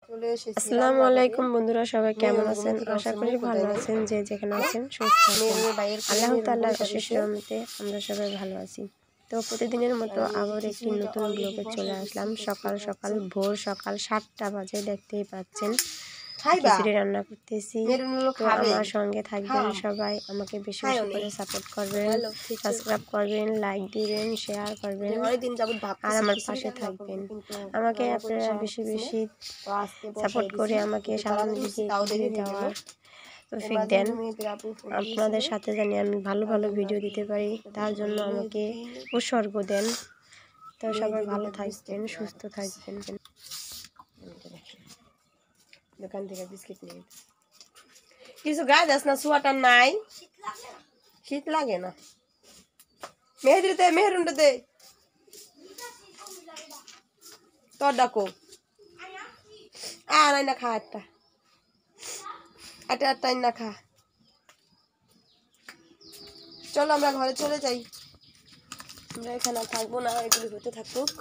আসসালামু আলাইকুম বন্ধুরা, সবাই কেমন আছেন? আশা করি ভালো আছেন। যে যেখানে আছেন সুস্থ আছেন। আল্লাহ তাআলার অশেষ রহমতে আমরা সবাই ভালো আছি। তো প্রতিদিনের মতো আবার একটি নতুন ব্লগে চলে আসলাম। সকাল সকাল ভোর সকাল 7টা বাজে, দেখতেই পাচ্ছেন খিচুড়ি রান্না করতেছি। তো আমার সঙ্গে থাকবেন সবাই, আমাকে বেশি বেশি করে সাপোর্ট করবেন, সাবস্ক্রাইব করবেন, লাইক দিবেন, শেয়ার করবেন আর আমার পাশে থাকবেন। আমাকে আপনারা বেশি বেশি সাপোর্ট করে আমাকে সামনের দিকে এগিয়ে দেওয়ার তৌফিক দেন। আপনাদের সাথে জানি আমি ভালো ভালো ভিডিও দিতে পারি, তার জন্য আমাকে উৎসর্গ দেন। তো সবাই ভালো থাকবেন, সুস্থ থাকবেন। দোকান থেকে বিস্কিট নিয়ে কিছু গায়ে যাস না, সোয়াটার নাই, শীত লাগে না। মেহেদিতে মেহরুনটা দে, তোর ডাকো আর না খা একটা একটা না খা। চলো আমরা ঘরে চলে যাই, আমরা এখানে থাকবো না, এগুলি হতে থাকুক।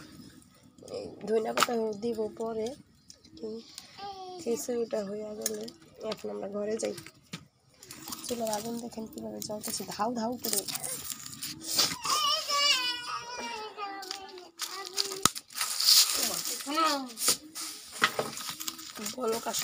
ধনিয়া পাতা দিব পরে, খিচুড়িটা হয়ে গেলে এখন আমরা ঘরে যাই। চুলার আগুন দেখেন কিভাবে জ্বলতেছে, ধাউ ধাউ করে। বলো কাশ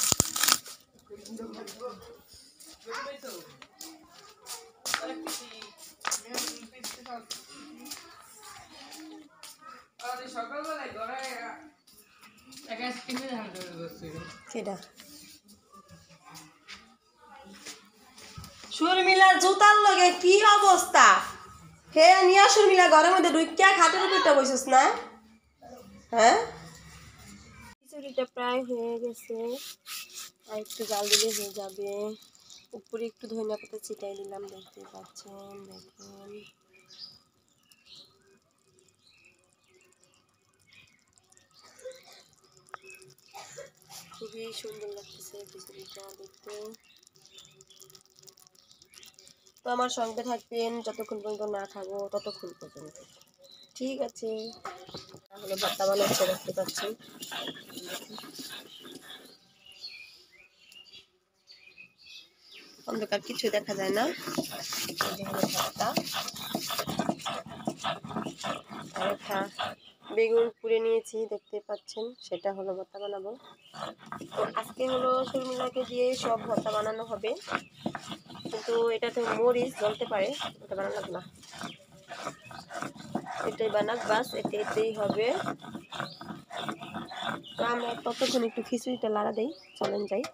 শর্মিলার জুতার লগে কি অবস্থা হে, নিয়া শর্মিলা ঘরের মধ্যে ঢুকিয়া খাটের উপরটা বসেছ না? হ্যাঁ, খিচুড়িটা প্রায় হয়ে গেছে, আর একটু জাল দিলে হয়ে যাবে। উপরে একটু ধনিয়া পাতা ছিটাই দিলাম, দেখতে পাচ্ছেন। দেখুন খুবই সুন্দর লাগতেছে খিচুড়িটা দেখতে। তো আমার সঙ্গে থাকবেন যতক্ষণ পর্যন্ত না খাবো ততক্ষণ পর্যন্ত, ঠিক আছে? তাহলে ভর্তা বানাচ্ছে, দেখতে পাচ্ছেন। অন্ধকার কিছু দেখা যায় না। ভর্তা আর একটা বেগুন পুড়ে নিয়েছি, দেখতে পাচ্ছেন, সেটা হলো ভর্তা বানাবো। তো আজকে হলো শর্মিলাকে দিয়ে সব ভর্তা বানানো হবে, কিন্তু এটাতে মরিচ জ্বলতে পারে, ওটা বানানো লাগবে না, এটাই বানাক বাস, এটাই হবে। তো আমরা ততক্ষণ একটু খিচুড়িটা লাড়া দেই, চলেন যাই।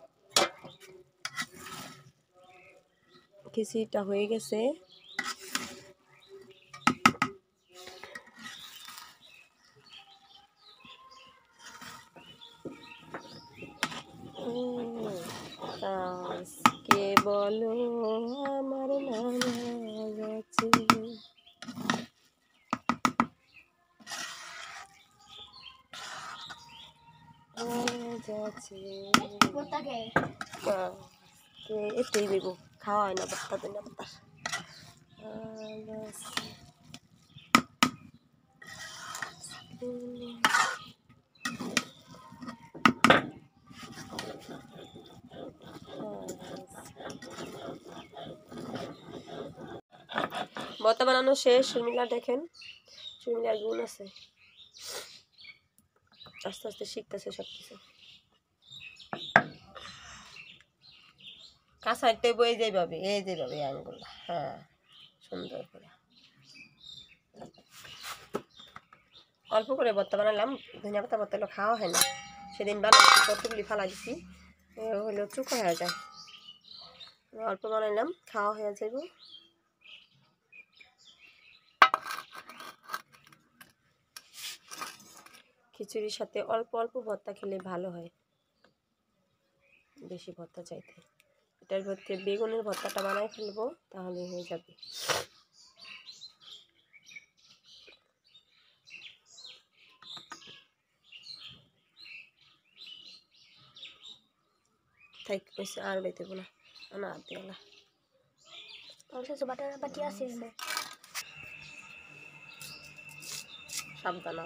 খিচুড়িটা হয়ে গেছে, কে বলো আমার নামাজ আছে, এটাই দেব, খাওয়া হয় না বাচ্চা দেন না বাতাস। ভর্তা বানানো শেষ। শর্মিলা দেখেন, শর্মিলার গুণ আছে, আস্তে আস্তে শিখতেছে সব কিছু। কাঁচাইতে বই যেভাবে এই যেভাবে আঙুল, হ্যাঁ সুন্দর করে অল্প করে ভর্তা বানালাম। ধনিয়া পাতা ভর্তা হলো খাওয়া হয় না, সেদিন বানাচ্ছি কতগুলি ফালা দিচ্ছি, হলো চুকো হয়ে যায়। অল্প বানাইলাম, খাওয়া হয়ে যাব। খিচুড়ির সাথে অল্প অল্প ভর্তা খেলে ভালো হয়, বেশি ভর্তা চাইতে। এটার মধ্যে বেগুনের ভর্তাটা বানাই ফেলবো, তাহলে হয়ে যাবে। থাক পয়সা আর বেতে না, না দেলা বাটি আছে, সাবধান।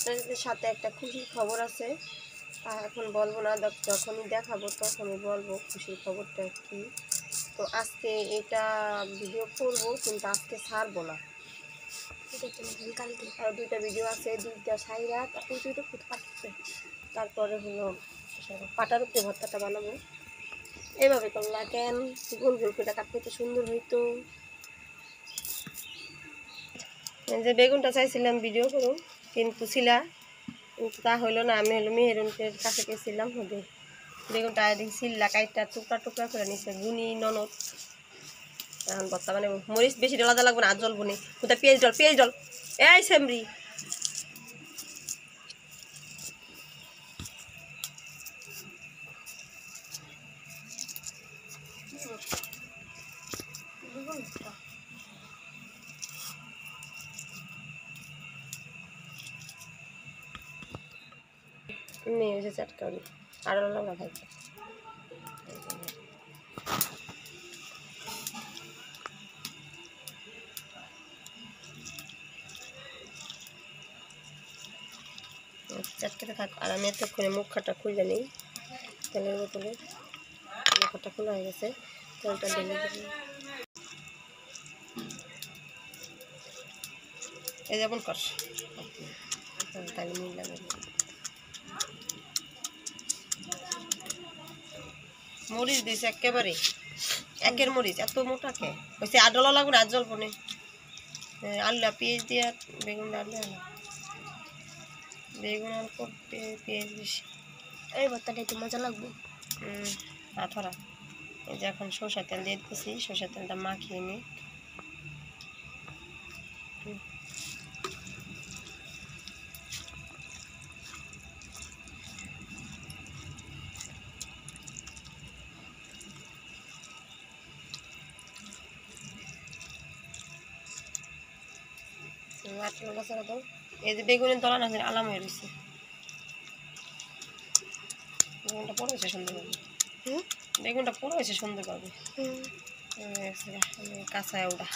আপনাদের সাথে একটা খুশির খবর আছে, এখন বলবো না, যখনই দেখাবো তখনই বলবো খুশির খবরটা কি। তো আজকে এটা ভিডিও করবো, কিন্তু আজকে ছাড়বো না, কালকে আরও 2টা ভিডিও আছে, 2টা সাইরা তারপর তারপরে হলো পাটার উপরে ভর্তাটা বানাবো। এভাবে করলা কেন, গোল গোল করে কাটতে তো সুন্দর হইতো। যে বেগুনটা চাইছিলাম ভিডিও করুন, কিন্তু তা হইলো না। আমি হলো মেহেরুনের কাছে গেছিলাম, হবে বেগুনটা দেখি সিল্লা কাইটটা টুকরা টুকরা করে নিছে গুনি ননদ। এখন ভর্তা মানে মরিচ বেশি ডলা লাগবে না, আর জ্বলবো নি। কোথায় পেঁয়াজ ডল এই সেমরি। মেয়ে হয়েছে চাটকারি আর লঙ্কা খাইছে। চাটকাতে থাক, আর আমি এতক্ষণে মুখটা খুলে নিই তেলের বোতলে। মুখটা খোলা হয়ে গেছে, তেলটা ঢেলে দিই। এই যেমন কর তাহলে মিল লাগে। মরিচ দিয়েছে একেবারে একের মরিচ, এত মোটাকে হয়েছে। আর ডলা লাগবে না, আর জলবো না। আলু পেঁয়াজ দিয়ে বেগুন আলু বেগুন অল্প পেঁয়াজ বেশি, এই ভর্তাটা একটু মজা লাগবে। আঠরা এই যে এখন সরষের তেল দিয়ে দিতেছি, সরষের তেলটা মাখিয়ে নিই। এই যে বেগুনের দলা না আলাম হয়ে রয়েছে, বেগুনটা পড়ে হয়েছে সুন্দরভাবে। বেগুনটা পড়ে হয়েছে সুন্দরভাবে, কাঁচায় ওটা।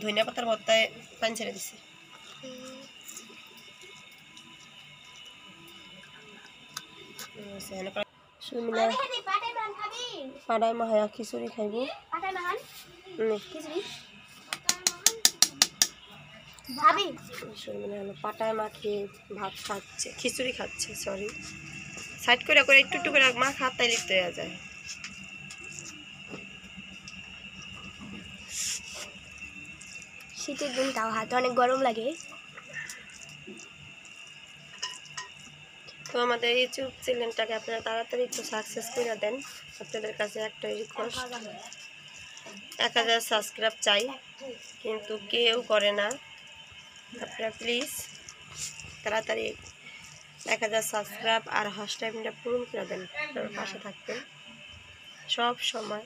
ধনিয়া পাতার ভর্তায় পানি ছেড়ে দিছে। পাড়ায় মাহায়া খিচুড়ি খাইব, পাটায় মাখিয়ে ভাত খাচ্ছে, খিচুড়ি খাচ্ছে। সরি, সাইড করে করে একটু একটু করে মা খাতায় লিখতে দেওয়া যায়। শীতের দিন তাও হাতে অনেক গরম লাগে। তো আমাদের ইউটিউব চ্যানেলটাকে আপনারা তাড়াতাড়ি একটু সাকসেস করে দেন। আপনাদের কাছে একটা রিকোয়েস্ট, 1000 সাবস্ক্রাইব চাই, কিন্তু কেউ করে না। আপনারা প্লিজ তাড়াতাড়ি 1000 সাবস্ক্রাইব আর হ্যাশট্যাগটা পূরণ করে দেন। আপনার পাশে থাকবেন সব সময়।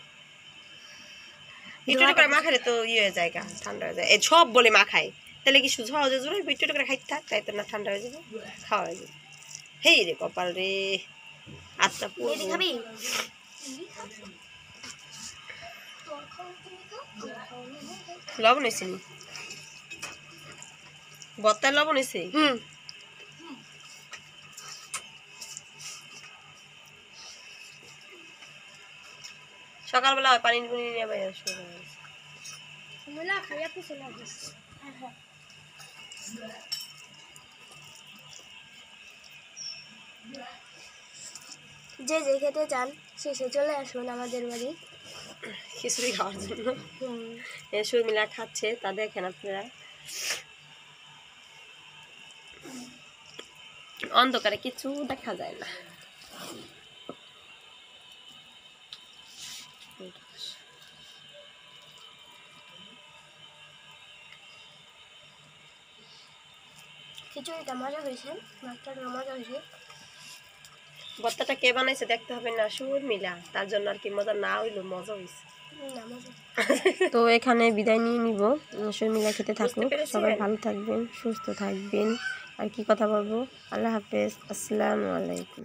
একটু করে মাখালে তো হয়ে যায়, ঠান্ডা হয়ে যায়। এই সব বলে মাখাই, তাহলে কি শুধু সহজে জোরে একটু করে খাইতে থাক, তাই তো না ঠান্ডা হয়ে যাবে, খাওয়া হয়ে যাবে। হেই রে কপাল রে, আচ্ছা খাবি লবণ হয়েছে নি? ভর্তার লবণ হয়েছে? সকালবেলা পানি নিয়ে বাইরে যে যে খেতে চান শেষে চলে আসুন আমাদের বাড়ি খিচুড়ি খাওয়ার জন্য। শর্মিলা খাচ্ছে, তা দেখেন আপনারা। অন্ধকারে কিছু দেখা যায় না। খিচুড়িটা মজা হয়েছে, মাছটা মজা হয়েছে। ভর্তাটা কে বানাইছে দেখতে হবে না, শর্মিলা, তার জন্য আর কি মজা না হইলো, মজা হয়েছে। তো এখানে বিদায় নিয়ে নিব। শর্মিলা খেতে থাকুক, সবাই ভালো থাকবেন, সুস্থ থাকবেন। আর কি কথা বলবো, আল্লাহ হাফেজ, আসসালামু আলাইকুম।